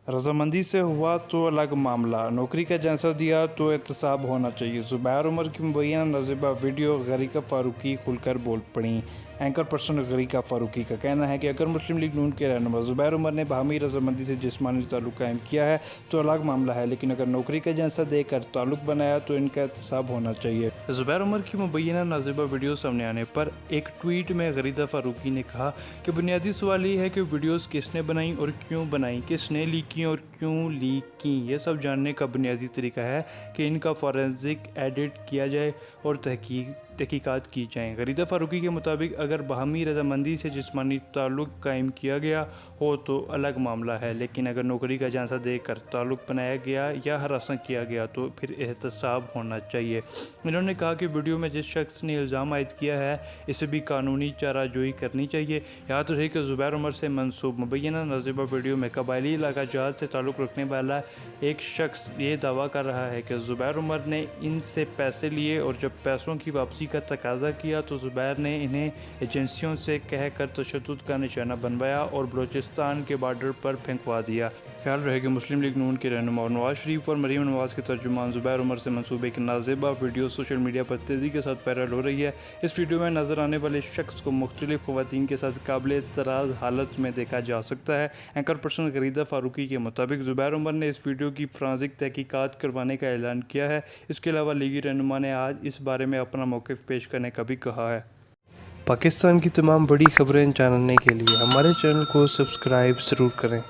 रजामंदी से हुआ तो अलग मामला, नौकरी का एजेंसा दिया तो एहतसाब होना चाहिए। ज़ुबैर उमर की मुबैना नज़ीबा वीडियो गरीका फ़ारूकी खुलकर बोल पड़ी। एंकर पर्सन गरीका फ़ारूकी का कहना है कि अगर मुस्लिम लीग नून के रहनुमा ज़ुबैर उमर ने बाहमी रजामंदी से जिस्मानी ताल्लुक़ कायम किया है तो अलग मामला है, लेकिन अगर नौकरी का एजेंसा देकर ताल्लुक़ बनाया तो इनका एहतसाब होना चाहिए। ज़ुबैर उमर की मुबैना नज़ीबा वीडियो सामने आने पर एक ट्वीट में गरीका फ़ारूकी ने कहा कि बुनियादी सवाल ये है कि वीडियोस किसने बनाई और क्यों बनाई, किसने लीक की और क्यों लीक की। ये सब जानने का बुनियादी तरीका है कि इनका फॉरेंसिक एडिट किया जाए और तहकीकात की जाएँ। गरीका फ़ारूकी के मुताबिक अगर बाहमी रजामंदी से जिस्मानी ताल्लुक़ कायम किया गया हो तो अलग मामला है, लेकिन अगर नौकरी का एजेंसा देकर ताल्लुक़ बनाया गया या हरासा किया गया तो फिर एहतसाब होना चाहिए। इन्होंने कहा कि वीडियो में जिस शख्स ने इल्ज़ाम आयद किया है इसे भी कानूनी चाराजोई करनी चाहिए। याद रहे कि ज़ुबैर उमर से मंसूब मुबैना नज़ीबा वीडियो में कबायली इलाका जहाज से ताल्लुक़ रखने वाला एक शख्स ये दावा कर रहा है कि ज़ुबैर उमर ने इनसे पैसे लिए और जब पैसों की वापसी का तकाजा किया तो ज़ुबैर ने इन्हें एजेंसियों से कहकर तशद्दुद का निशाना बनवाया और बलूचिस्तान के बॉर्डर पर फेंकवा दिया। ख्याल रहे कि मुस्लिम लीग नून के रहनुमा और नवाज शरीफ और मरीम नवाज के तर्जुमान ज़ुबैर उमर से मंसूब एक नाज़ेबा वीडियो सोशल मीडिया पर तेज़ी के साथ वायरल हो रही है। इस वीडियो में नज़र आने वाले शख्स को मुख्तलिफ ख़वातीन के साथ काबिल एतराज़ हालत में देखा जा सकता है। एंकर पर्सन गरीका फ़ारूकी के मुताबिक ज़ुबैर उमर ने इस वीडियो की फॉरेंसिक तहकीकात करवाने का ऐलान किया है। इसके अलावा लीगी रहनुमा ने आज इस बारे में अपना मौक़िफ़ पेश करने का भी कहा है। पाकिस्तान की तमाम बड़ी खबरें जानने के लिए हमारे चैनल को सब्सक्राइब ज़रूर करें।